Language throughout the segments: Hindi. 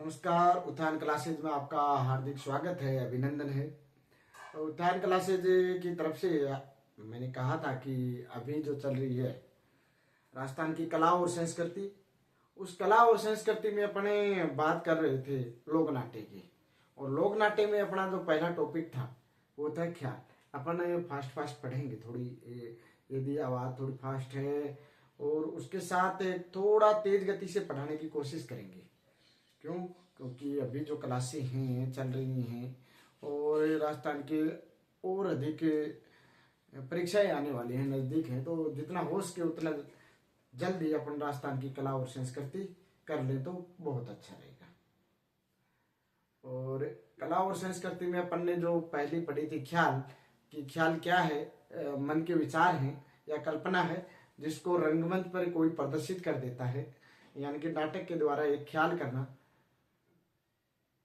नमस्कार। उत्थान क्लासेज में आपका हार्दिक स्वागत है, अभिनंदन है। उत्थान क्लासेज की तरफ से मैंने कहा था कि अभी जो चल रही है राजस्थान की कला और संस्कृति, उस कला और संस्कृति में अपने बात कर रहे थे लोक नाट्य की। और लोक नाट्य में अपना जो पहला टॉपिक था वो था ख्याल। अपन फास्ट फास्ट पढ़ेंगे, थोड़ी यदि आवाज़ थोड़ी फास्ट है और उसके साथ थोड़ा तेज गति से पढ़ाने की कोशिश करेंगे। क्यों? क्योंकि अभी जो क्लासें हैं चल रही हैं और राजस्थान के और अधिक परीक्षाएं आने वाली हैं, नज़दीक हैं, तो जितना हो सके उतना जल्दी अपन राजस्थान की कला और संस्कृति कर लें तो बहुत अच्छा रहेगा। और कला और संस्कृति में अपन ने जो पहली पढ़ी थी ख्याल, कि ख्याल क्या है, मन के विचार हैं या कल्पना है जिसको रंगमंच पर कोई प्रदर्शित कर देता है, यानी कि नाटक के द्वारा एक ख्याल करना।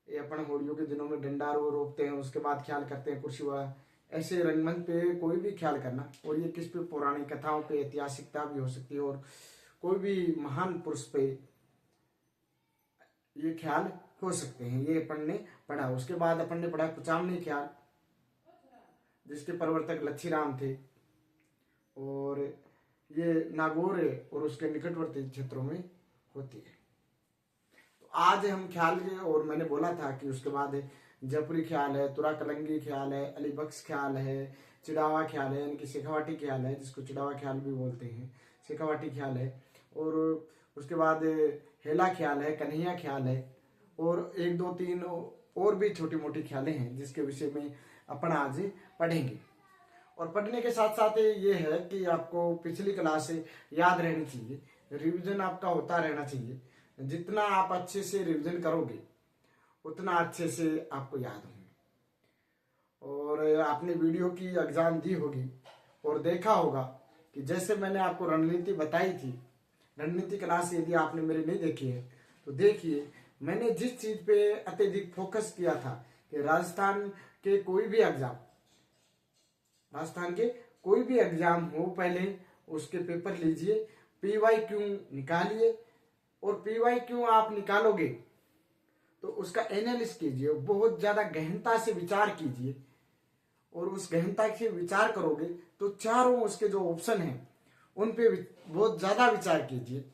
ये अपन होलियों के दिनों में डंडा रोकते हैं, उसके बाद ख्याल करते हैं कुर्सी हुआ, ऐसे रंगमंच पे कोई भी ख्याल करना। और ये किस पे, पौराणिक कथाओं पे, ऐतिहासिकता भी हो सकती है और कोई भी महान पुरुष पे ये ख्याल हो सकते हैं। ये अपन ने पढ़ा। उसके बाद अपन ने पढ़ा कुचामनी ख्याल, जिसके प्रवर्तक लच्छीराम थे और ये नागौर और उसके निकटवर्ती क्षेत्रों में होती है। तो आज हम ख्याल के, और मैंने बोला था कि उसके बाद जयपुरी ख्याल है, तुरा कलंगी ख्याल है, अलीबख्श ख्याल है, चिड़ावा ख्याल है, यानी कि शेखावाटी ख्याल है, जिसको चिड़ावा ख्याल भी बोलते हैं, शेखावाटी ख्याल है। और उसके बाद हेला ख्याल है, कन्हैया ख्याल है और एक दो तीन और भी छोटी मोटी ख्यालें हैं जिसके विषय में अपन आज पढ़ेंगे। और पढ़ने के साथ साथ ये है कि आपको पिछली क्लास याद रहनी चाहिए, रिवीजन आपका होता रहना चाहिए। जितना आप अच्छे से रिवीजन करोगे उतना अच्छे से आपको याद होंगे। और आपने वीडियो की एग्जाम दी होगी और देखा होगा कि जैसे मैंने आपको रणनीति बताई थी, रणनीति क्लास यदि आपने मेरी नहीं देखी है तो देखिए। मैंने जिस चीज पे अत्यधिक फोकस किया था कि राजस्थान के कोई भी एग्जाम, राजस्थान के कोई भी एग्जाम हो, पहले उसके पेपर लीजिए, PYQ निकालिए। और PYQ आप निकालोगे तो उसका एनालिसिस कीजिए, बहुत ज्यादा गहनता से विचार कीजिए। और उस गहनता से विचार करोगे तो चारों उसके जो ऑप्शन हैं उन पे बहुत ज्यादा विचार कीजिए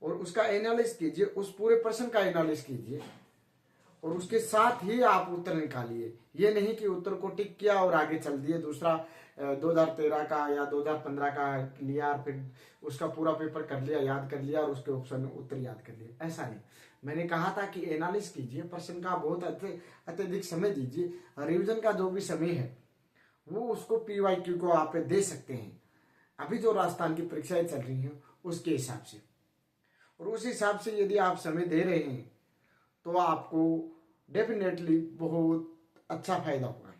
और उसका एनालिसिस कीजिए, उस पूरे प्रश्न का एनालिसिस कीजिए और उसके साथ ही आप उत्तर निकालिए। ये नहीं कि उत्तर को टिक किया और आगे चल दिए, दूसरा 2013 का या 2015 का लिया, फिर उसका पूरा पेपर कर लिया, याद कर लिया और उसके ऑप्शन उत्तर याद कर लिए। ऐसा नहीं, मैंने कहा था कि एनालिसिस कीजिए, प्रश्न का बहुत अत्यधिक समय दीजिए। रिवीजन का जो भी समय है वो उसको PYQ को आप दे सकते हैं अभी जो राजस्थान की परीक्षाएं चल रही हैं उसके हिसाब से। और उस हिसाब से यदि आप समय दे रहे हैं तो आपको डेफिनेटली बहुत अच्छा फायदा होगा।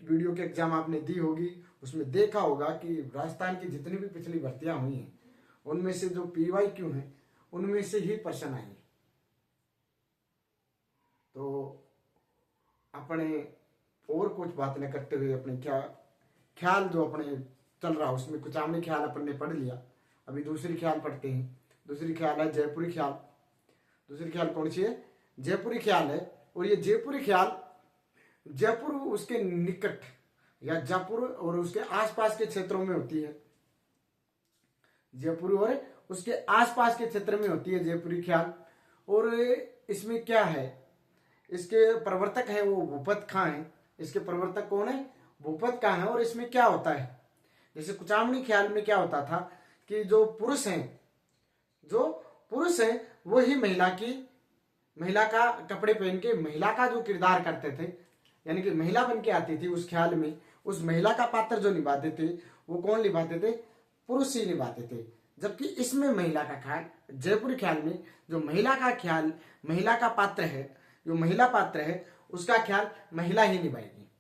वीडियो के एग्जाम आपने दी होगी, उसमें देखा होगा कि राजस्थान की जितनी भी पिछली भर्तियां हुई हैं उनमें से जो PYQ हैं उनमें से ही प्रश्न आए। तो अपने और कुछ बात न करते हुए अपने ख्याल जो अपने चल रहा उसमें कुचामनी ख्याल अपन ने पढ़ लिया। अभी दूसरी ख्याल पढ़ते हैं। दूसरी ख्याल है जयपुरी ख्याल। दूसरी ख्याल कौन सी है? जयपुरी ख्याल है। और ये जयपुरी ख्याल जयपुर उसके निकट या जयपुर और उसके आसपास के क्षेत्रों में होती है। जयपुर और उसके आसपास के क्षेत्र में होती है जयपुरी ख्याल। और इसमें क्या है, इसके प्रवर्तक है वो भूपत खां है। इसके प्रवर्तक कौन है? भूपत खां है। और इसमें क्या होता है, जैसे कुचामनी ख्याल में क्या होता था कि जो पुरुष हैं वही महिला का कपड़े पहन के महिला का जो किरदार करते थे, यानी कि महिला बन के आती थी उस ख्याल में। उस महिला का पात्र जो निभाते थे वो कौन निभाते थे? पुरुष ही निभाते थे। जबकि इसमें महिला का ख्याल, जयपुरी ख्याल में जो महिला का ख्याल, महिला का पात्र है, जो महिला पात्र है उसका ख्याल महिला ही निभाएगी।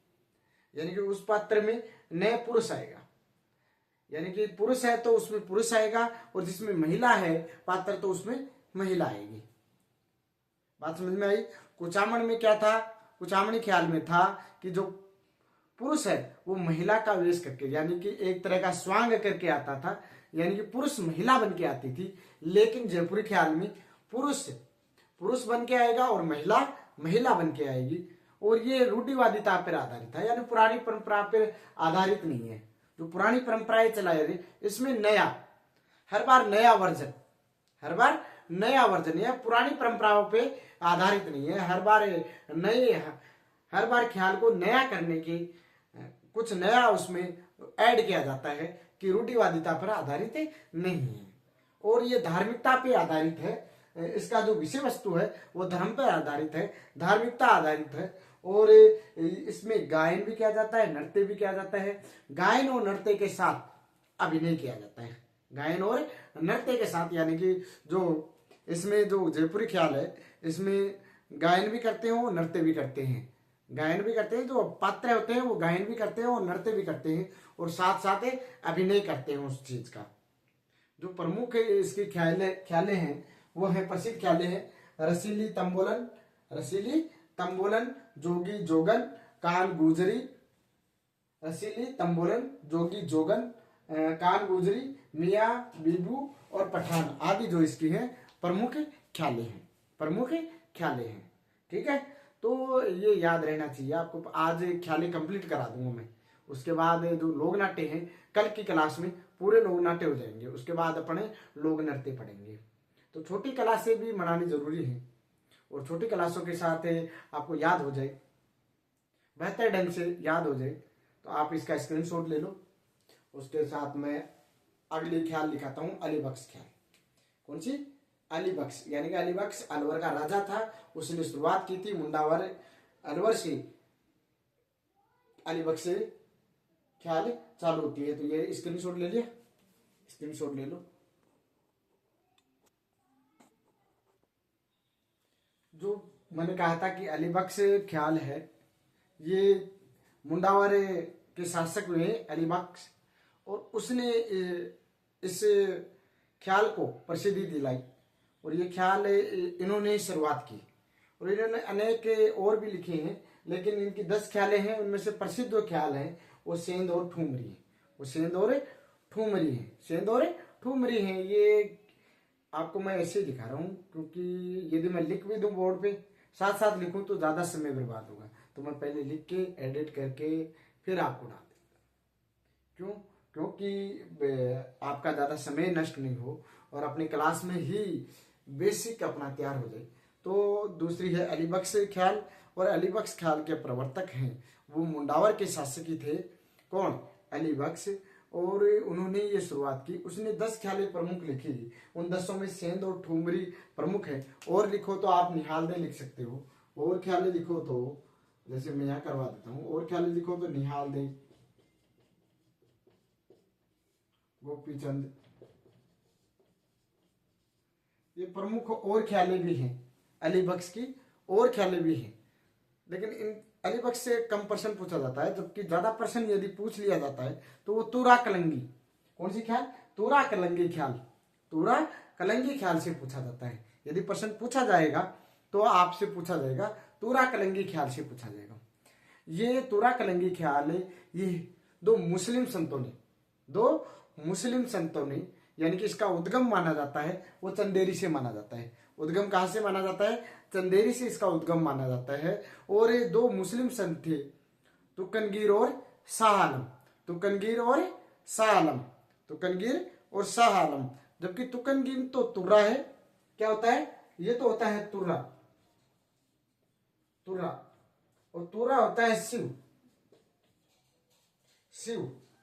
यानी कि उस पात्र में नए पुरुष आएगा, यानी कि पुरुष है तो उसमें पुरुष आएगा और जिसमें महिला है पात्र तो उसमें महिला आएगी। बात समझ में आई? कुचामन में क्या था? कुचामनी ख्याल में था कि जो पुरुष है वो महिला का वेश करके, यानी कि एक तरह का स्वांग करके आता था, यानी कि पुरुष महिला बन के आती थी। लेकिन जयपुरी ख्याल में पुरुष पुरुष बन के आएगा और महिला महिला बन के आएगी। और ये रूढ़िवादिता पर आधारित है, यानी पुरानी परंपरा पर आधारित नहीं है। जो पुरानी परंपराएं चलाई रही, इसमें नया, हर बार नया वर्जन, हर बार नया वर्जन, यह पुरानी परंपराओं पे आधारित नहीं है। हर बार ख्याल को नया करने की कुछ नया उसमें ऐड किया जाता है कि रूढ़िवादिता पर आधारित नहीं है। और ये धार्मिकता पे आधारित है। इसका जो विषय वस्तु है वो धर्म पर आधारित है, धार्मिकता आधारित है। और इसमें गायन भी किया जाता है, नृत्य भी किया जाता है। गायन और नृत्य के साथ अभिनय किया जाता है, गायन और नृत्य के साथ, यानी कि जो इसमें जो जयपुरी ख्याल है, इसमें गायन भी करते हैं और नृत्य भी करते हैं। गायन भी करते हैं, जो पात्र होते हैं वो गायन भी करते हैं और नृत्य भी करते हैं, और साथ साथ अभिनय करते हैं उस चीज का। जो प्रमुख इसके ख्याले हैं वो है, प्रसिद्ध ख्याले हैं रसीली तंबोलन, जोगी जोगन, कान गुजरी, रसीली तंबोलन, जोगी जोगन, कान गुजरी, मियाँ बीबू और पठान आदि जो इसकी हैं प्रमुख ख्याले हैं। ठीक है, तो ये याद रहना चाहिए आपको। आज ख्याले कंप्लीट करा दूंगा मैं, उसके बाद जो लोक नाट्य हैं कल की क्लास में पूरे लोक नाट्य हो जाएंगे। उसके बाद अपने लोक नृत्य पढ़ेंगे। तो छोटी क्लासें भी मनानी जरूरी है, और छोटी क्लासों के साथ आपको याद हो जाए, बेहतर ढंग से याद हो जाए, तो आप इसका स्क्रीनशॉट ले लो। उसके साथ मैं अगली ख्याल लिखाता हूँ, अलीबख्श ख्याल। कौन सी? अलीबख्श, यानी कि अलीबख्श अलवर का राजा था। उसने शुरुआत की थी मुंडावर अलवर से, अलीबख्श से ख्याल चालू होती है। तो ये स्क्रीनशॉट ले लिया, स्क्रीनशॉट ले लो। जो मैंने कहा था कि अलीबख्श ख्याल है, ये मुंडावर के शासक हुए अलीबख्श, और उसने इस ख्याल को प्रसिद्धि दिलाई। और ये ख्याल इन्होंने शुरुआत की, और इन्होंने अनेक और भी लिखे हैं, लेकिन इनकी 10 ख्यालें हैं। उनमें से प्रसिद्ध जो ख्याल हैं वो सेंध और ठूमरी है। वो सेंध और ठूमरी है। ये आपको मैं ऐसे ही दिखा रहा हूँ, क्योंकि यदि मैं लिख भी दूं बोर्ड पे, साथ साथ लिखूं तो ज्यादा समय बर्बाद होगा। तो मैं पहले लिख के एडिट करके फिर आपको डाल दूंगा। क्यों? क्योंकि आपका ज्यादा समय नष्ट नहीं हो और अपनी क्लास में ही बेसिक अपना तैयार हो जाए। तो दूसरी है अलीबख्श ख्याल, और अलीबख्श ख्याल के प्रवर्तक हैं वो मुंडावर के शासक थे। कौन? अलीबख्श। और उन्होंने ये शुरुआत की। उसने 10 ख्यालें प्रमुख लिखी, उन 10 में सेंध और ठुमरी प्रमुख है। और लिखो तो आप निहालदे लिख सकते हो, और ख्यालें लिखो तो, जैसे मैं यहाँ करवा देता हूँ, और ख्यालें लिखो तो निहालदे, गोपीचंद, ये प्रमुख और ख्यालें भी हैं अलीबख्श की, और ख्यालें भी हैं। लेकिन इन अलीबख्श से कम प्रश्न पूछा जाता है, जबकि ज्यादा प्रश्न यदि पूछ लिया जाता है तो वो तुरा कलंगी, कौन सी ख्याल? तुरा कलंगी ख्याल, तुरा कलंगी ख्याल से पूछा जाता है। यदि प्रश्न पूछा जाएगा तो आपसे पूछा जाएगा तुरा कलंगी ख्याल से पूछा जाएगा। ये तुरा कलंगी ख्याल, ये दो मुस्लिम संतों ने, यानी कि इसका उद्गम माना जाता है वो चंदेरी से माना जाता है। उद्गम कहां से माना जाता है? चंदेरी से इसका उद्गम माना जाता है। और ये 2 मुस्लिम संत थे, तुकनगीर और शाह आलम। जबकि तुकनगीर तो तुर्रा है, क्या होता है? ये तो होता है तुर्रा, और तुर्रा होता है शिव।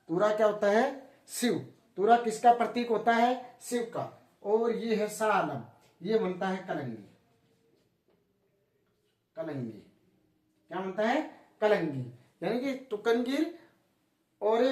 तुर्रा क्या होता है? शिव। तुर्रा किसका प्रतीक होता है? शिव का। और ये है शाह आलम, ये बनता है कलंगी। क्या बनता है? कलंगी। यानी कि तुकनगीर और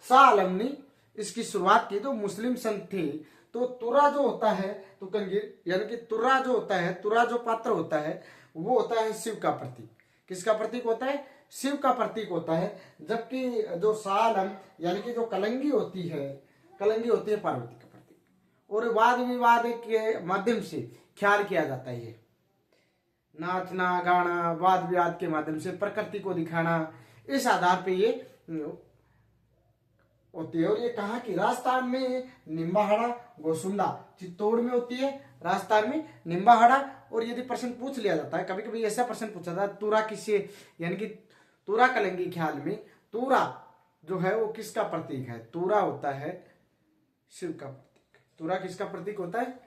शाह आलम ने इसकी शुरुआत की, तो मुस्लिम संत थे। तो तुर्रा जो होता है, तुकनगीर, यानी कि तुर्रा जो होता है, तुर्रा जो पात्र होता है वो होता है शिव का प्रतीक। किसका प्रतीक होता है? शिव का प्रतीक होता है। जबकि जो शाह आलम यानी कि जो कलंगी होती है पार्वती का प्रतीक। और वाद विवाद के माध्यम से ख्याल किया जाता है। ये नाचना गाना, वाद विवाद के माध्यम से प्रकृति को दिखाना, इस आधार पे ये होती है। और ये कहाँ की, राजस्थान में निम्बाहाड़ा गोसुंडा चित्तौड़ में होती है, राजस्थान में निम्बाहाड़ा। और यदि प्रश्न पूछ लिया जाता है, कभी कभी ऐसा प्रश्न पूछा जाता है तुरा किसे, यानी कि तुरा कलंगी ख्याल में तुरा जो है वो किसका प्रतीक है, तुरा होता है शिव का प्रतीक। तुरा किसका प्रतीक होता है,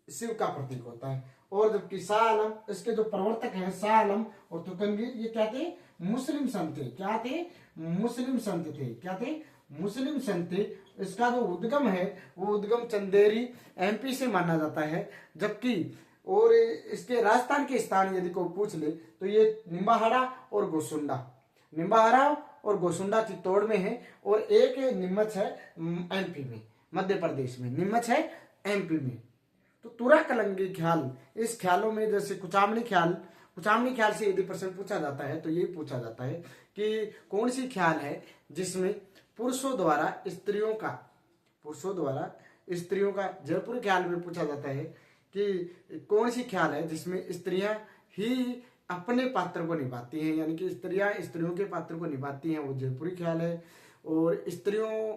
शिव का प्रतीक होता है। और जबकि शाह आलम, इसके जो प्रवर्तक हैं शाह आलम और तुकनगीर, ये क्या थे, मुस्लिम संत थे। क्या थे, मुस्लिम संत थे। क्या थे, मुस्लिम संत थे। इसका जो उद्गम है वो उद्गम चंदेरी एमपी से माना जाता है। जबकि और इसके राजस्थान के स्थान यदि कोई पूछ ले तो ये निम्बाहाड़ा और गोसुंडा, निम्बाहाड़ा और गोसुंडा चित्तौड़ में है। और एक नीमच है एमपी में, मध्य प्रदेश में, नीमच है एमपी में। तो तुरा कलंगी ख्याल, इस ख्यालों में जैसे कुचामनी ख्याल से यदि प्रश्न पूछा जाता है तो ये पूछा जाता है कि कौन सी ख्याल है जिसमें पुरुषों द्वारा स्त्रियों का जयपुर ख्याल में पूछा जाता है कि कौन सी ख्याल है जिसमें स्त्रियां ही अपने पात्र को निभाती हैं, यानी कि स्त्रियों के पात्र को निभाती हैं, वो जयपुरी ख्याल है। और स्त्रियों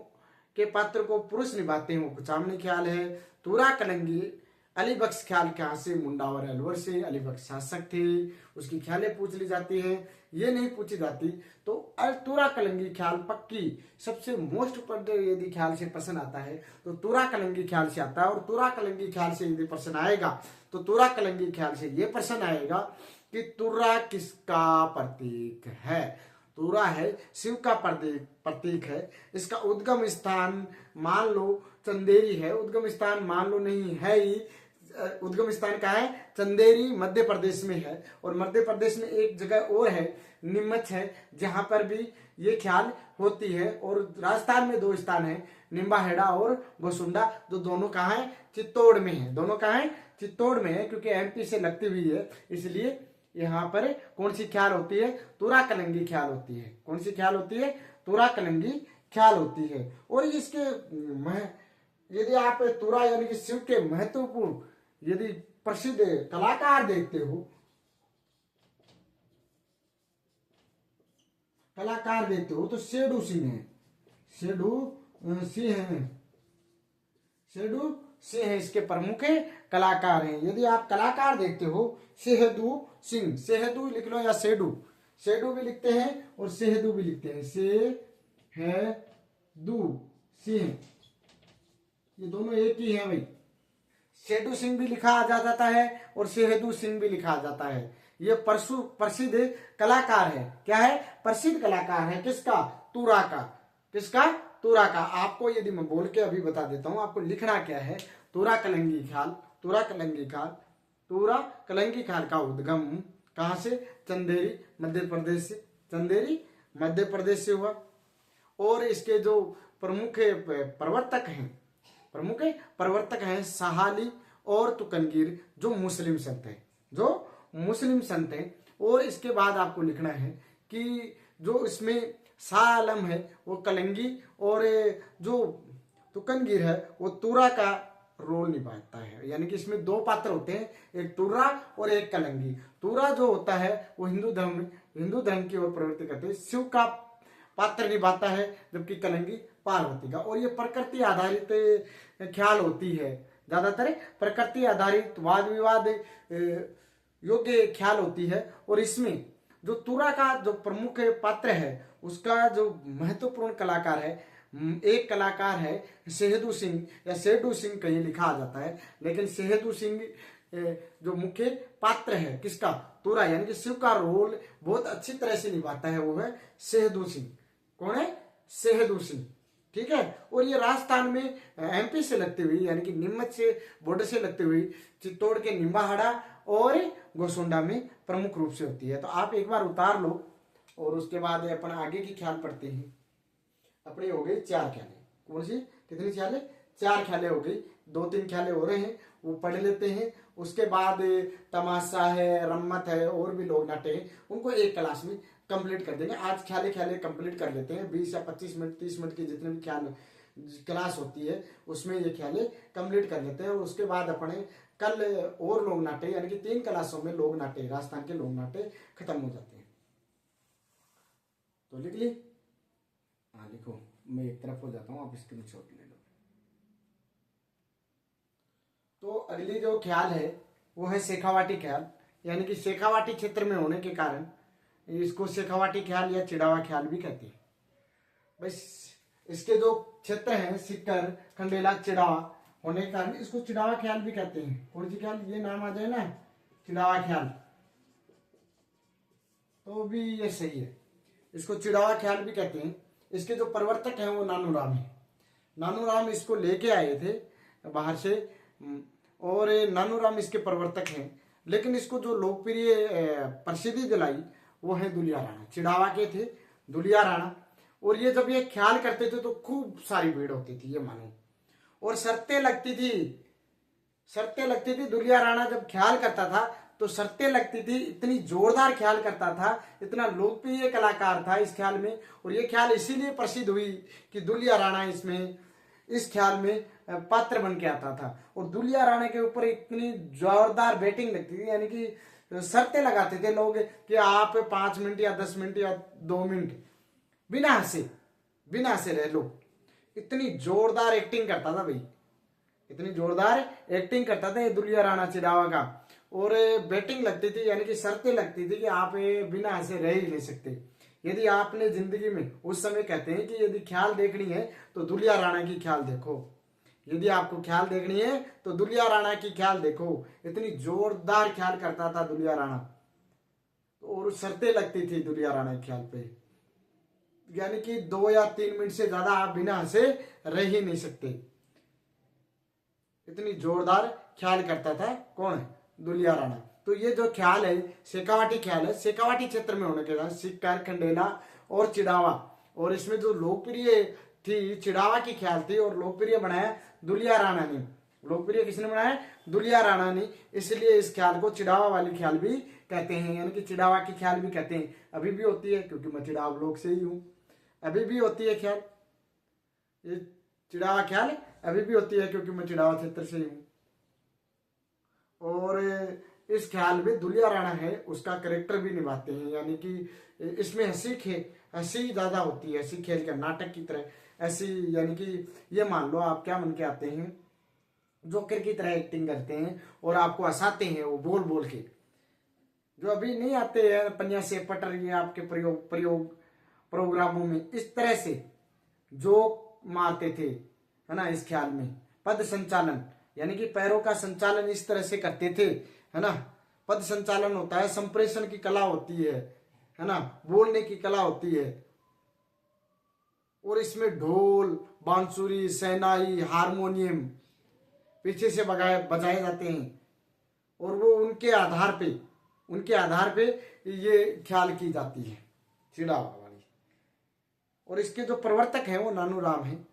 के पात्र को पुरुष निभाते हैं, वो कुचामनी ख्याल है। तुरा कलंगी अलीबख्श ख्याल कहाँ से, मुंडा और अलवर से। अलीबख्श शासक थे, उसकी ख्यालें पूछ ली जाती हैं, ये नहीं पूछी जाती। तो तुरा कलंगी ख्याल पक्की सबसे मोस्ट यदि ख्याल से प्रश्न आता है तो तुरा कलंगी ख्याल से आता है। और तुरा कलंगी ख्याल से यदि प्रश्न आएगा तो तुरा कलंगी ख्याल से ये प्रश्न आएगा कि तुरा किसका प्रतीक है। तुरा है शिव का प्रतीक है। इसका उद्गम स्थान मान लो चंदेरी है, उद्गम स्थान मान लो नहीं है ही, उद्गम स्थान का है चंदेरी, मध्य प्रदेश में है। और मध्य प्रदेश में एक जगह और है नीमच है, जहां पर भी ये ख्याल होती है। और राजस्थान में 2 स्थान है, निम्बाहेड़ा और गोसुंडा, जो दोनों कहाँ है, चित्तौड़ में है। दोनों कहाँ है, चित्तौड़ में है, क्योंकि एमपी से लगती हुई है, इसलिए यहाँ पर कौन सी ख्याल होती है, तुरा कलंगी ख्याल होती है। कौन सी ख्याल होती है, तुरा कलंगी ख्याल होती है। और इसके यदि आप तुरा यानी कि शिव के महत्वपूर्ण यदि प्रसिद्ध कलाकार देखते हो, तो शेडू सिंह है, शेडू सिंह इसके प्रमुख कलाकार हैं। यदि आप कलाकार देखते हो, शेहदू सिंह, शेहदू लिख लो या शेडू, शेडू भी लिखते हैं और शेहदू भी लिखते हैं, शेहदू सिंह, ये दोनों एक ही है भाई। शेडू सिंह भी लिखा जाता है और शेहदू सिंह भी लिखा जाता है। ये प्रसिद्ध कलाकार है। क्या है, प्रसिद्ध कलाकार है, किसका, तुरा का। किसका, तुरा का। आपको यदि मैं बोल के अभी बता देता हूं, आपको लिखना क्या है, तुरा कलंगी ख्याल, तुरा कलंगी ख्याल का उद्गम कहां से, चंदेरी मध्य प्रदेश से, चंदेरी मध्य प्रदेश से हुआ। और इसके जो प्रमुख प्रवर्तक हैं सहाली और तुकनगीर, जो मुस्लिम संत हैं। और इसके बाद आपको लिखना है कि जो इसमें शाह आलम है वो कलंगी और जो तुकनगीर है वो तुरा का रोल निभाता है। यानी कि इसमें 2 पात्र होते हैं, एक तुरा और एक कलंगी। तुरा जो होता है वो हिंदू धर्म की ओर प्रवृत्ति करते हैं, शिव का पात्र निभाता है, जबकि कलंगी पार्वती का। और ये प्रकृति आधारित ख्याल होती है, ज्यादातर प्रकृति आधारित वाद विवाद योग्य ख्याल होती है। और इसमें जो तुरा का जो प्रमुख पात्र है उसका जो महत्वपूर्ण कलाकार है, एक कलाकार है शेहदू सिंह या शेडू सिंह कहीं लिखा जाता है, लेकिन शेहदू सिंह जो मुख्य पात्र है किसका, तुरा, यानी कि शिव का रोल बहुत अच्छी तरह से निभाता है, वो है शेहदू सिंह। कौन है, शेहदू सिंह, ठीक है। और ये राजस्थान में एमपी से लगती हुई, यानी कि नीमच से बॉर्डर से लगती हुई चित्तौड़ के निम्बाहाड़ा और गोसुंडा में प्रमुख रूप से होती है। तो आप एक बार उतार लो और उसके बाद अपन आगे की ख्याल पढ़ते हैं। अपनी हो गई 4 ख्यालें, कौन सी, कितनी ख्यालें, 4 ख्यालें हो गई, 2-3 ख्यालें हो रहे हैं, वो पढ़ लेते हैं। उसके बाद तमाशा है, रम्मत है, और भी लोग नाटे हैं, उनको एक क्लास में कंप्लीट कर देंगे। आज ख्याले कंप्लीट कर लेते हैं, 20 या 25 मिनट 30 मिनट की जितने भी ख्याल क्लास होती है उसमें ये ख्याले कंप्लीट कर लेते हैं। और उसके बाद अपने कल और लोग नाटे, यानी कि 3 क्लासों में लोग नाटे, राजस्थान के लोग नाटे खत्म हो जाते हैं। तो लिख ली, हाँ लिखो। मैं एक तरफ हो जाता हूँ, आप स्क्रीनशॉट ले लो। तो अगली जो ख्याल है वो है शेखावाटी ख्याल, यानी कि शेखावाटी क्षेत्र में होने के कारण इसको शेखावाटी ख्याल या चिड़ावा ख्याल भी कहते हैं। बस इसके जो क्षेत्र हैं सिक्कर, खंडेला, चिड़ावा होने के कारण इसको चिड़ावा ख्याल भी कहते हैं। और जी ख्याल ये नाम आ जाए ना, चिड़ावा ख्याल, तो भी ये सही है, इसको चिड़ावा ख्याल भी कहते हैं। इसके जो प्रवर्तक हैं वो नानूराम है। नानूराम इसको लेके आए थे बाहर से, और नानूराम इसके प्रवर्तक हैं। लेकिन इसको जो लोकप्रिय प्रसिद्धि दिलाई वो है दुलिया राणा, चिड़ावा के थे दुलिया राणा। और ये जब ये ख्याल करते थे तो खूब सारी भीड़ होती थी, ये मानो, और शर्तें लगती थी। दुलिया राणा जब ख्याल करता था तो शर्तें लगती थी, इतनी जोरदार ख्याल करता था, इतना लोकप्रिय कलाकार था इस ख्याल में। और ये ख्याल इसीलिए प्रसिद्ध हुई कि दुलिया राणा इस ख्याल में पात्र बन के आता था। और दुलिया राणा के ऊपर इतनी जोरदार बैटिंग लगती थी, यानी कि शर्तें लगाते थे लोग कि आप 5 मिनट या 10 मिनट या 2 मिनट बिना हंसे रह लो। इतनी जोरदार एक्टिंग करता था भाई, इतनी जोरदार एक्टिंग करता था ये दुलिया राणा चिड़ावा का। और बैटिंग लगती थी, यानी कि शर्तें लगती थी कि आप बिना हंसे रह ही नहीं सकते। यदि आपने जिंदगी में, उस समय कहते हैं कि यदि ख्याल देखनी है तो दुलिया राणा की ख्याल देखो, यदि आपको ख्याल देखनी है तो दुलिया राणा की ख्याल देखो। इतनी जोरदार ख्याल करता था दुलिया राणा, और शर्तें लगती थी दुलिया राणा के ख्याल पे, यानी कि 2 या 3 मिनट से ज्यादा आप बिना हंसे रह ही नहीं सकते। इतनी जोरदार ख्याल करता था कौन, दुलिया राणा। तो ये जो ख्याल है शेखावाटी ख्याल है, शेखावाटी क्षेत्र में होने के कारण सिक्कर, खंडेला और चिड़ावा, और इसमें जो लोकप्रिय थी चिड़ावा की ख्याल थी, और लोकप्रिय बनाया दुलिया राणा ने। लोकप्रिय किसने बनाया, दुलिया राणा ने। इसलिए इस ख्याल को चिड़ावा वाली ख्याल भी कहते हैं, यानी कि चिड़ावा की ख्याल भी कहते हैं। अभी भी होती है क्योंकि मैं चिड़ाव लोग से ही हूं, अभी भी होती है ख्याल, ये चिड़ावा ख्याल अभी भी होती है क्योंकि मैं चिड़ावा क्षेत्र से ही हूं। और इस ख्याल में दुलिया राणा है उसका करेक्टर भी निभाते हैं, यानी कि इसमें हंसी ज्यादा होती है, हंसी खेल कर नाटक की तरह ऐसी, यानी कि ये मान लो आप क्या मन के आते हैं, जोकर की तरह एक्टिंग करते हैं और आपको हंसाते हैं वो बोल बोल के। जो अभी नहीं आते हैं पन्या से पटर, ये आपके प्रयोग प्रोग्रामों में इस तरह से जोक मारते थे, है ना। इस ख्याल में पद संचालन, यानी कि पैरों का संचालन इस तरह से करते थे, है ना। पद संचालन होता है, संप्रेषण की कला होती है ना, बोलने की कला होती है। और इसमें ढोल, बांसुरी, शहनाई, हारमोनियम पीछे से बजाए जाते हैं, और वो उनके आधार पे ये ख्याल की जाती है चिड़ावा वाली। और इसके जो प्रवर्तक हैं वो नानूराम हैं,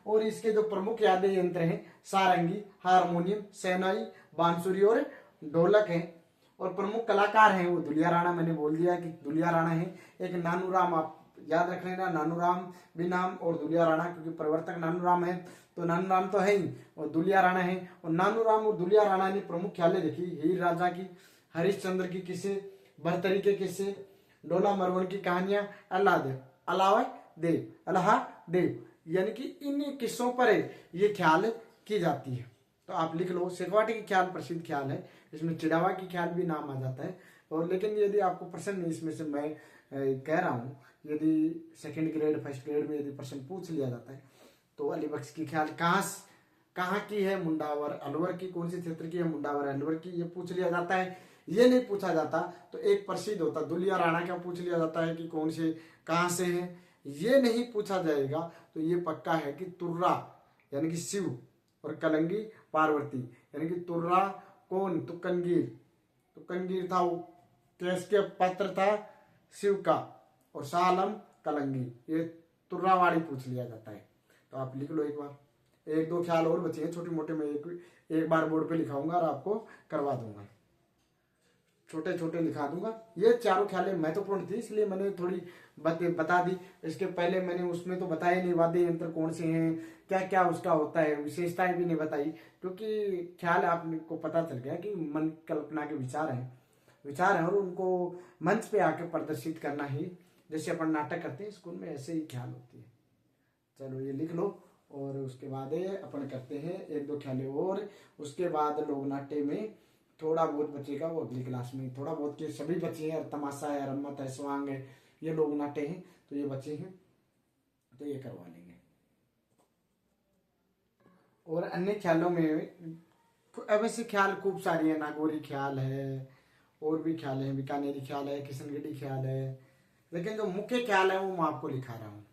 और इसके जो प्रमुख वाद्य यंत्र हैं सारंगी, हारमोनियम, शहनाई, बांसुरी और ढोलक हैं। और प्रमुख कलाकार हैं वो दुलिया राणा, मैंने बोल दिया कि दुलिया राणा है। एक नानूराम, आप याद रख लेना, नानूराम भी नाम और दुलिया राणा, क्योंकि प्रवर्तक नानूराम है तो नानूराम तो है ही, और दुलिया राणा है। और नानूराम और दुलिया राणा ने प्रमुख ख्यालें लिखी, हीर राजा की, हरिश्चंद्र की किस्से, भरतरी के किस्से, डोला मरवन की कहानियां, अलाहादेव, यानी कि इन किस्सों पर ये ख्याल की जाती है। तो आप लिख लो, शेखावाटी की ख्याल प्रसिद्ध ख्याल है, इसमें चिड़ावा की ख्याल भी नाम आ जाता है। और लेकिन यदि आपको प्रश्न नहीं, इसमें से मैं कह रहा हूँ, यदि सेकंड ग्रेड फर्स्ट ग्रेड में यदि प्रश्न पूछ लिया जाता है तो अली बख्श की ख्याल कहाँ की है, मुंडावर अलवर की, कौन से क्षेत्र की है, मुंडावर अलवर की, ये पूछ लिया जाता है। ये नहीं पूछा जाता तो एक प्रसिद्ध होता दुलिया राणा का पूछ लिया जाता है कि कौन से कहाँ से है, ये नहीं पूछा जाएगा। तो ये पक्का है कि तुर्रा यानी कि शिव, और कलंगी पार्वती, यानी कि तुर्रा कौन, तुकनगीर था वो, केस के पत्र था शिव का, और सालम कलंगी, ये तुर्रावाड़ी पूछ लिया जाता है। तो आप लिख लो एक बार, 1-2 ख्याल और बचे हैं छोटे मोटे, मैं एक बार बोर्ड पे लिखाऊंगा और आपको करवा दूंगा, छोटे छोटे लिखा दूंगा। ये चारों ख्यालें महत्वपूर्ण थी इसलिए मैंने थोड़ी बता दी। इसके पहले मैंने उसमें तो बताया नहीं वाद्य यंत्र कौन से हैं, क्या क्या उसका होता है, विशेषताएं भी नहीं बताई, क्योंकि ख्याल आपको पता चल गया कि मन कल्पना के विचार हैं, और उनको मंच पे आकर प्रदर्शित करना ही जैसे अपन नाटक करते हैं स्कूल में, ऐसे ही ख्याल होती है। चलो ये लिख लो, और उसके बाद अपन करते हैं एक दो ख्यालें और। उसके बाद लोक नाट्य में थोड़ा बहुत बचेगा, वो अगली क्लास में थोड़ा बहुत के सभी बचे हैं, तमाशा है, रम्मत है, स्वांग है, ये लोक नाट्य हैं, तो ये बचे हैं, तो ये करवा लेंगे। और अन्य ख्यालों में अब ऐसे ख्याल खूब सारी है, नागौरी ख्याल है, और भी ख्याल है, बीकानेरी ख्याल है, किशनगढ़ी ख्याल है, लेकिन जो मुख्य ख्याल है वो मैं आपको लिखा रहा हूँ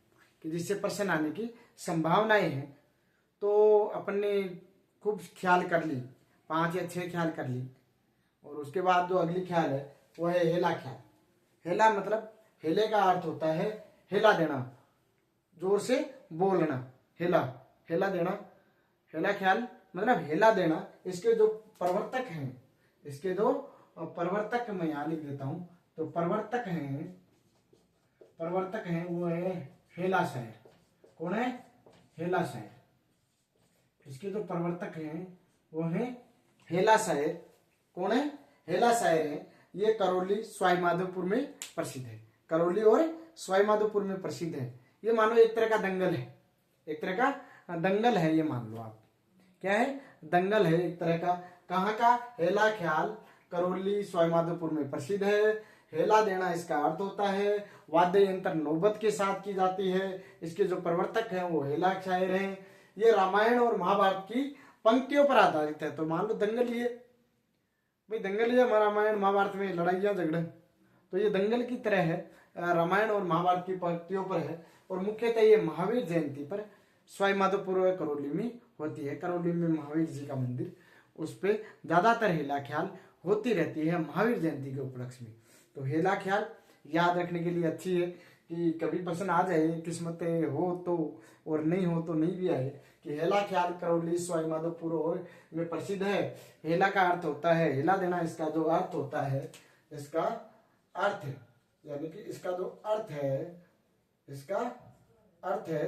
कि जिससे प्रश्न आने की संभावनाएं हैं। तो अपन ने खूब ख्याल कर ली, 5 या 6 ख्याल कर ली, और उसके बाद जो अगली ख्याल है वो है हेला ख्याल। हेला मतलब, हेले का अर्थ होता है हेला देना, जोर से बोलना, हेला, हेला देना। हेला ख्याल मतलब हेला देना। इसके जो प्रवर्तक हैं, इसके जो प्रवर्तक मैं यहाँ लिख देता हूं, तो प्रवर्तक हैं वो है हेला शायर। कौन है? हेला शायर। इसके जो प्रवर्तक हैं वो है हेला शायर। कौन है? हेला शायर है। ये करौली सवाईमाधोपुर में प्रसिद्ध है, करौली और सवाईमाधोपुर में प्रसिद्ध है। ये मानो एक तरह का दंगल है, एक तरह का दंगल है, ये मान लो आप। क्या है? दंगल है एक तरह का। कहाँ का? हेला ख्याल करौली सवाईमाधोपुर में प्रसिद्ध है। हेला देना इसका अर्थ होता है, वाद्य यंत्र नौबत के साथ की जाती है। इसके जो प्रवर्तक हैं वो हेला शायर हैं। ये रामायण और महाभारत की पंक्तियों पर आधारित है। तो मान लो दंगल ही है भाई, दंगल ही है, रामायण महाभारत में लड़ाइयां झगड़े, तो ये दंगल की तरह है, रामायण और महाभारत की पंक्तियों पर है। और मुख्यतः ये महावीर जयंती पर सवाईमाधोपुर और करौली में होती है। करौली में महावीर जी का मंदिर, उस पर ज्यादातर हेला ख्याल होती रहती है महावीर जयंती के उपलक्ष्य में। तो हेला ख्याल याद रखने के लिए अच्छी है कि कभी प्रश्न आ जाए, किस्मत हो तो और नहीं हो तो नहीं भी आए, कि हेला ख्याल करौली सवाईमाधोपुर और में प्रसिद्ध है। हेला का अर्थ होता है हेला देना। इसका जो अर्थ होता है, इसका अर्थ यानी कि इसका जो अर्थ है, इसका अर्थ है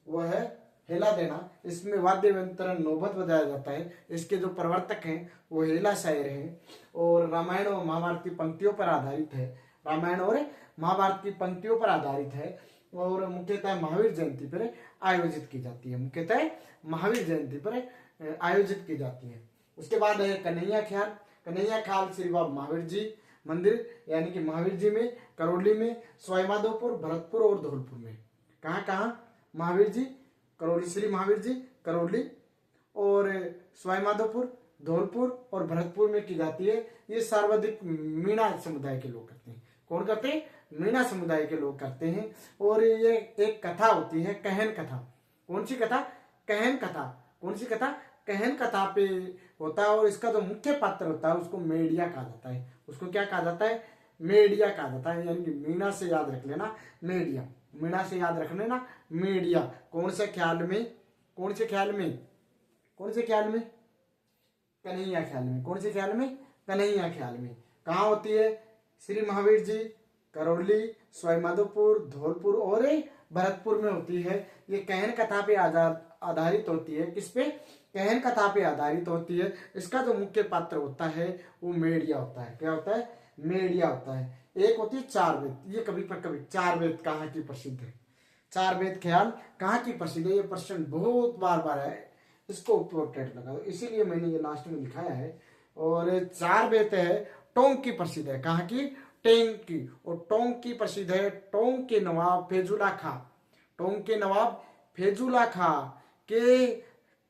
वो है हेला देना। इसमें वाद्य यंत्र नौबत बजाया जाता है। इसके जो प्रवर्तक हैं वो हेला शायर हैं, और रामायण और महाभारत की पंक्तियों पर आधारित है। रामायण और महाभारत की पंक्तियों पर आधारित है, और मुख्यतः महावीर जयंती पर आयोजित की जाती है। मुख्यतः महावीर जयंती पर आयोजित की जाती है। उसके बाद है कन्हैया ख्याल। कन्हैया ख्याल श्री बाबा महावीर जी मंदिर यानी कि महावीर जी में, करौली में, सवाईमाधोपुर, भरतपुर और धौलपुर में। कहाँ कहाँ? महावीर जी, करौली श्री महावीर जी करौली, और सवाईमाधोपुर, धौलपुर और भरतपुर में की जाती है। ये सर्वाधिक मीणा समुदाय के लोग करते हैं। कौन करते हैं? मीणा समुदाय के लोग करते हैं। और ये एक कथा होती है, कहन कथा। कौन सी कथा? कहन कथा। कौन सी कथा? कहन कथा पे होता है। और इसका जो मुख्य पात्र होता है उसको मेडिया कहा जाता है। उसको क्या कहा जाता है? मेडिया कहा जाता है। यानी कि मीणा से याद रख लेना, मेडिया। मीणा से याद रख लेना, मेडिया। कौन से ख्याल में? कौन से ख्याल में? कौन से ख्याल में? कन्हैया ख्याल में। कौन से ख्याल में? कन्हैया ख्याल में। कहाँ होती है? श्री महावीर जी, करौली, सवाईमाधोपुर, धौलपुर और भरतपुर में होती है। ये कहन कथा पे आधारित होती है। किस पे? कहन कथा पे आधारित होती है। इसका जो मुख्य पात्र होता है वो मेडिया होता है। क्या होता है? मेडिया होता है। एक होती है चार वेद। ये कभी पर कभी चार वेद कहाँ की प्रसिद्ध है? चार वेद ख्याल कहाँ की प्रसिद्ध है? ये प्रश्न बहुत बार बार है, इसको इम्पोर्टेंट लगा, इसीलिए मैंने ये लास्ट में दिखाया है। और चार वेद है टोंक की प्रसिद्ध है। कहाँ की? टेंग की। और टोंक की प्रसिद्ध है टोंक के नवाब फैजुल्ला खां। टोंक के नवाब फैजुल्ला खां के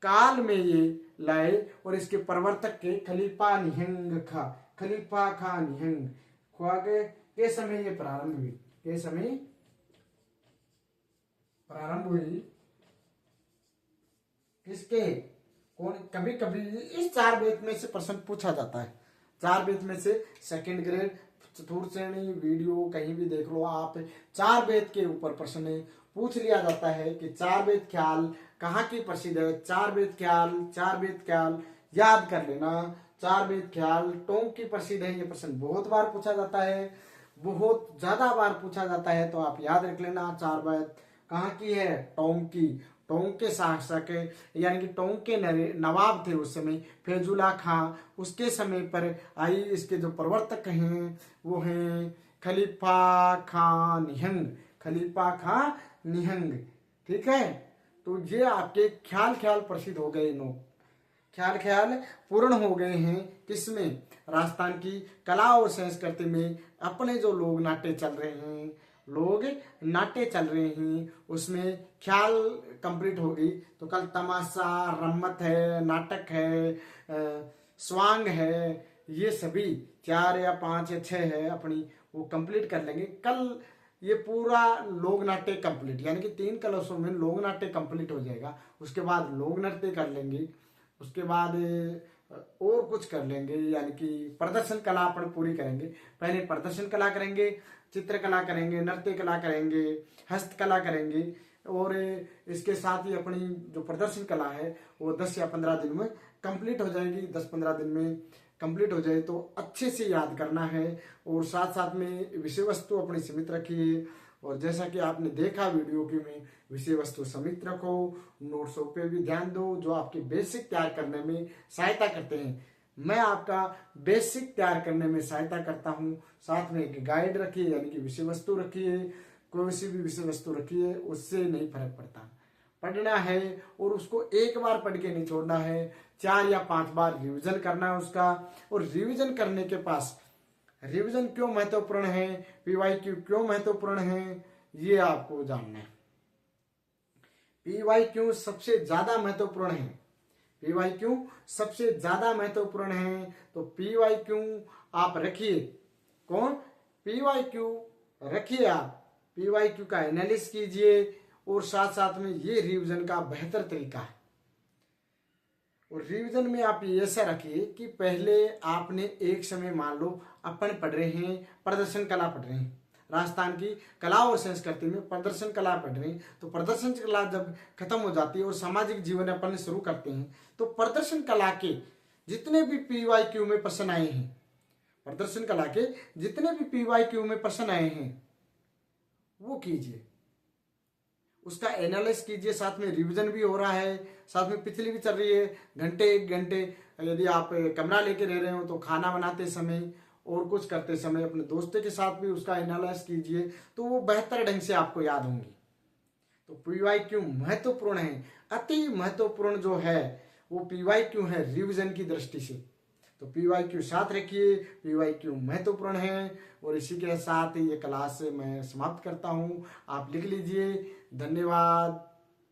काल में ये लाए, और इसके प्रवर्तक के खलीफा निहंग खां, खलीफा खां निहंग ख्वा के समय ये प्रारंभ हुई। के समय प्रारंभ हुई किसके? कौन? कभी कभी इस चार वेद में से प्रश्न पूछा जाता है। चार वेद में से सेकंड ग्रेड, चतुर्थ श्रेणी, वीडियो कहीं भी देख लो आप, चार वेद के ऊपर प्रश्न पूछ लिया जाता है कि चार वेद ख्याल कहाँ की प्रसिद्ध है। चार वेद ख्याल याद कर लेना। चार वेद ख्याल टोंक की प्रसिद्ध है। ये प्रश्न बहुत बार पूछा जाता है, बहुत ज्यादा बार पूछा जाता है, तो आप याद रख लेना। चार वेद कहाँ की है? टोंक की। टोंक के शासक यानी कि टोंक के नवाब थे उस समय फैजुल्ला खां, उसके समय पर आई। इसके जो प्रवर्तक हैं वो हैं खलीफा खां निहंग, खलीफा खां निहंग। ठीक है, तो ये आपके ख्याल ख्याल प्रसिद्ध हो गए, लोग ख्याल ख्याल पूर्ण हो गए हैं। किसमें? राजस्थान की कला और संस्कृति में अपने जो लोग नाट्य चल रहे हैं, लोग नाट्य चल रहे हैं, उसमें ख्याल कंप्लीट हो गई। तो कल तमाशा, रम्मत है, नाटक है, स्वांग है, ये सभी 4 या 5 या 6 है अपनी, वो कंप्लीट कर लेंगे कल। ये पूरा लोक नाट्य कंप्लीट, यानी कि 3 कलशों में लोक नाट्य कंप्लीट हो जाएगा। उसके बाद लोक नृत्य कर लेंगे, उसके बाद और कुछ कर लेंगे, यानी कि प्रदर्शन कला अपन पूरी करेंगे। पहले प्रदर्शन कला करेंगे, चित्रकला करेंगे, नृत्य कला करेंगे, हस्तकला करेंगे, और इसके साथ ही अपनी जो प्रदर्शन कला है वो 10 या 15 दिन में कंप्लीट हो जाएगी। 10-15 दिन में कंप्लीट हो जाए तो अच्छे से याद करना है, और साथ साथ में विषय वस्तु अपनी सीमित रखिए। और जैसा कि आपने देखा वीडियो की में, विषय वस्तु सीमित रखो, नोट्सों पे भी ध्यान दो जो आपके बेसिक तैयार करने में सहायता करते हैं। मैं आपका बेसिक तैयार करने में सहायता करता हूं। साथ में एक गाइड रखिए, यानी कि विषय वस्तु रखिए, कोई सी भी विषय वस्तु रखिए, उससे नहीं फर्क पड़ता। पढ़ना है और उसको एक बार पढ़ के नहीं छोड़ना है, 4 या 5 बार रिवीजन करना है उसका। और रिवीजन करने के पास रिवीजन क्यों महत्वपूर्ण है, पीवाईक्यू क्यों महत्वपूर्ण है, ये आपको जानना है। पीवाईक्यू सबसे ज्यादा महत्वपूर्ण है, पीवाईक्यू सबसे ज्यादा महत्वपूर्ण है। तो पीवाईक्यू आप रखिए, कौन? पीवाईक्यू रखिए आप, पीवाईक्यू का एनालिसिस कीजिए, और साथ साथ में ये रिवीजन का बेहतर तरीका है। और रिवीजन में आप ऐसा रखिए कि पहले आपने एक समय, मान लो अपन पढ़ रहे हैं प्रदर्शन कला पढ़ रहे हैं, राजस्थान की कला और संस्कृति में प्रदर्शन कला पढ़ रहे हैं। तो प्रदर्शन कला जब खत्म हो जाती है और सामाजिक जीवन अपन शुरू करते हैं, तो प्रदर्शन कला के जितने भी पीवाईक्यू में प्रश्न आए हैं, प्रदर्शन कला के जितने भी पीवाईक्यू में प्रश्न आए हैं वो कीजिए, उसका एनालिसिस कीजिए। साथ में रिवीजन भी हो रहा है, साथ में पिछली भी चल रही है। घंटे 1 घंटे यदि आप कमरा लेके रह रहे हो तो खाना बनाते समय और कुछ करते समय अपने दोस्तों के साथ भी उसका एनालिसिस कीजिए, तो वो बेहतर ढंग से आपको याद होंगी। तो पीवाईक्यू महत्वपूर्ण है, अति महत्वपूर्ण जो है वो पीवाईक्यू है रिवीजन की दृष्टि से। तो पीवाईक्यू साथ रखिए, पीवाईक्यू महत्वपूर्ण है। और इसी के साथ ये क्लास मैं समाप्त करता हूँ, आप लिख लीजिए। धन्यवाद,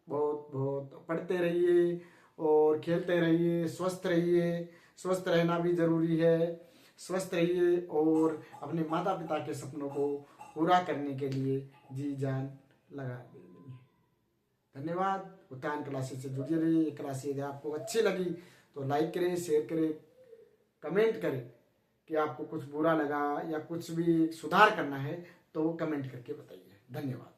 बहुत बहुत पढ़ते रहिए और खेलते रहिए, स्वस्थ रहिए, स्वस्थ रहना भी जरूरी है। स्वस्थ रहिए और अपने माता पिता के सपनों को पूरा करने के लिए जी जान लगा दीजिए। धन्यवाद। उत्थान क्लासेस से जुड़े रहिए। क्लासेस यदि आपको अच्छी लगी तो लाइक करें, शेयर करें, कमेंट करें कि आपको कुछ बुरा लगा या कुछ भी सुधार करना है तो कमेंट करके बताइए। धन्यवाद।